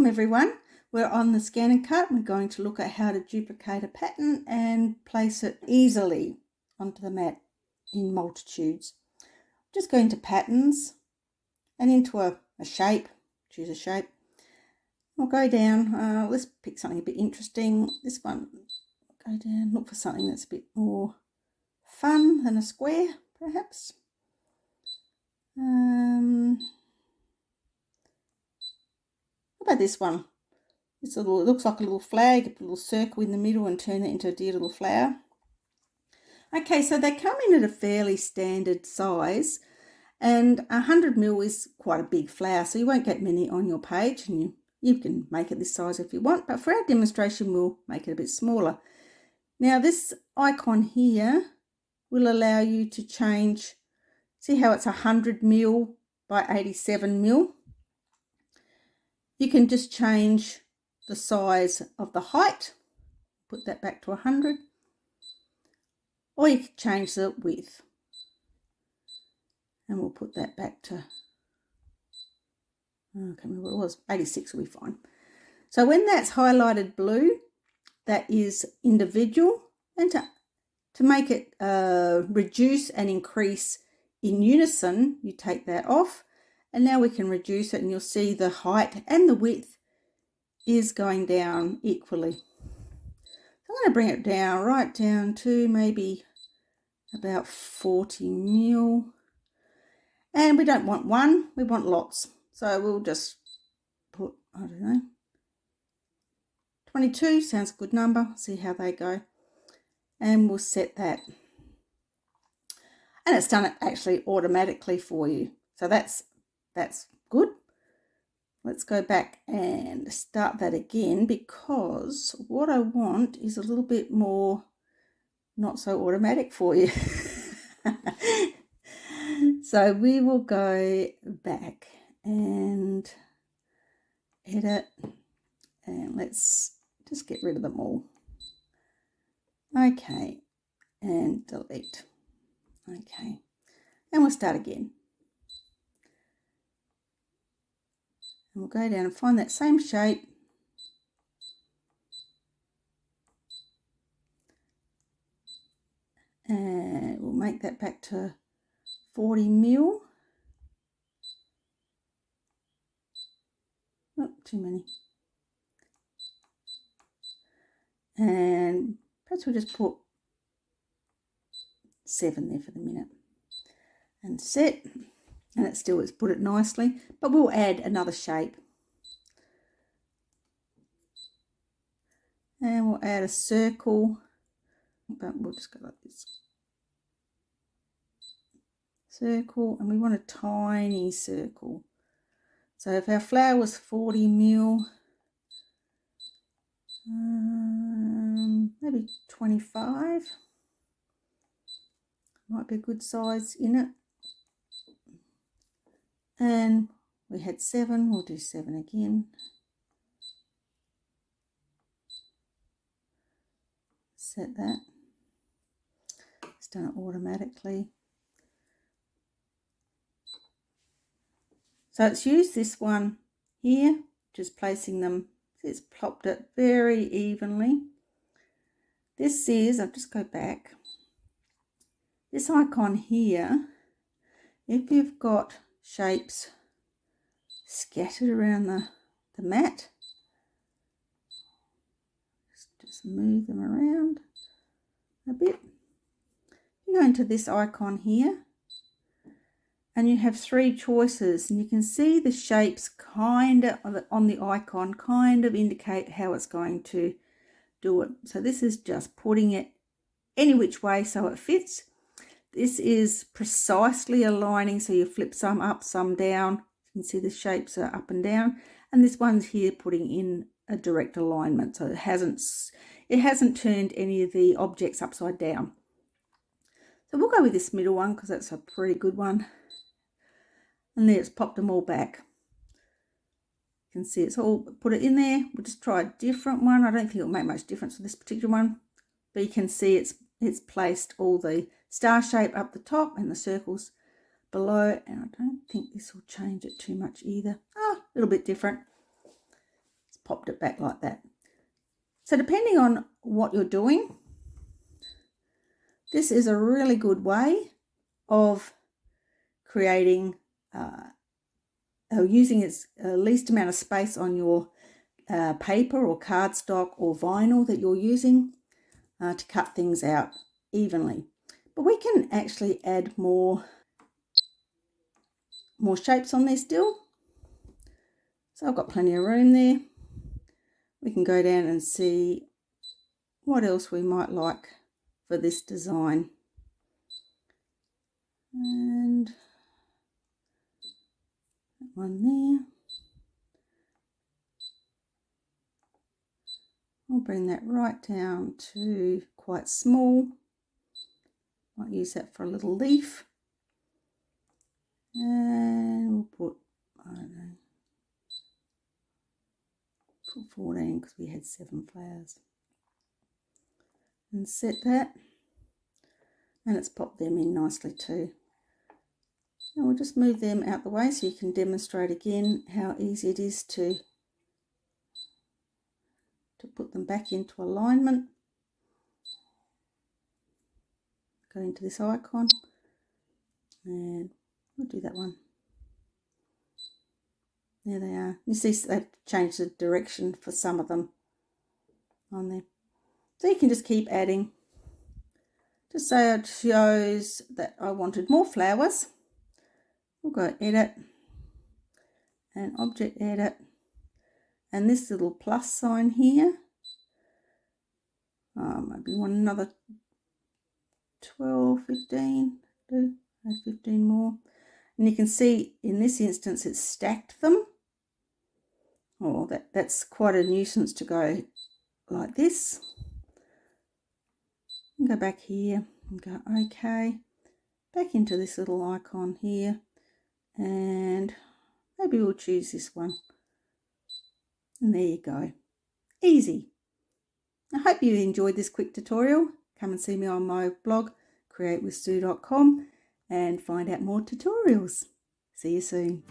Welcome everyone. We're on the Scan and Cut. We're going to look at how to duplicate a pattern and place it easily onto the mat in multitudes. Just go into patterns and into a shape. Choose a shape. We'll go down. Let's pick something a bit interesting. This one. Go down. Look for something that's a bit more fun than a square, perhaps. How about this one? It looks like a little flag, a little circle in the middle, and turn it into a dear little flower. Okay, so they come in at a fairly standard size, and 100mm is quite a big flower, so you won't get many on your page, and you can make it this size if you want, but for our demonstration we'll make it a bit smaller. Now this icon here will allow you to change, see how it's 100mm by 87mm? You can just change the size of the height, put that back to 100, or you can change the width, and we'll put that back to, I can't remember what it was, 86 will be fine. So when that's highlighted blue, that is individual, and to make it reduce and increase in unison, you take that off, and now we can reduce it, and you'll see the height and the width is going down equally. So I'm going to bring it down, right down to maybe about 40mm. And we don't want one, we want lots. So we'll just put, I don't know, 22 sounds a good number. See how they go. And we'll set that. And it's done it actually automatically for you. So that's good. Let's go back and start that again, because what I want is a little bit more not so automatic for you. So we will go back and edit, and let's just get rid of them all. Okay, and delete. Okay, and we'll start again. And we'll go down and find that same shape. And we'll make that back to 40mm. Oh, too many. And perhaps we'll just put 7 there for the minute. And set. And it still has put it nicely, but we'll add another shape. And we'll add a circle, but we'll just go like this. Circle, and we want a tiny circle. So if our flower was 40mm, maybe 25 might be a good size in it. And we had 7, we'll do 7 again. Set that. It's done it automatically. So it's used this one here, just placing them, it's plopped it very evenly. This is, I'll just go back. This icon here, if you've got shapes scattered around the mat, just move them around a bit. You go into this icon here, and you have 3 choices, and you can see the shapes kind of on the icon kind of indicate how it's going to do it. So this is just putting it any which way so it fits. This is precisely aligning, so you flip some up, some down. You can see the shapes are up and down, and this one's here putting in a direct alignment, so it hasn't turned any of the objects upside down. So we'll go with this middle one because that's a pretty good one. And there, it's popped them all back. You can see it's all put it in there. We'll just try a different one. I don't think it'll make much difference for this particular one, but you can see it's placed all the star shape up the top and the circles below, and I don't think this will change it too much either. A little bit different. popped it back like that. So depending on what you're doing, this is a really good way of creating using its least amount of space on your paper or cardstock or vinyl that you're using to cut things out evenly. But we can actually add more shapes on there still. So I've got plenty of room there. We can go down and see what else we might like for this design. And that one there. I'll bring that right down to quite small. Might use that for a little leaf. And we'll put, I don't know, put 14 because we had 7 flowers. And set that. And it's popped them in nicely too. And we'll just move them out the way so you can demonstrate again how easy it is to put them back into alignment. Go into this icon and we'll do that one. There they are. You see they've changed the direction for some of them on there. So you can just keep adding. Just so it shows that I wanted more flowers. We'll go edit and object edit. And this little plus sign here. Maybe want another 12, 15. Add 15 more. And you can see in this instance it's stacked them. Oh, that's quite a nuisance to go like this. And go back here and go OK. Back into this little icon here. And maybe we'll choose this one. And there you go. Easy. I hope you enjoyed this quick tutorial. Come and see me on my blog, createwithsue.com, and find out more tutorials. See you soon.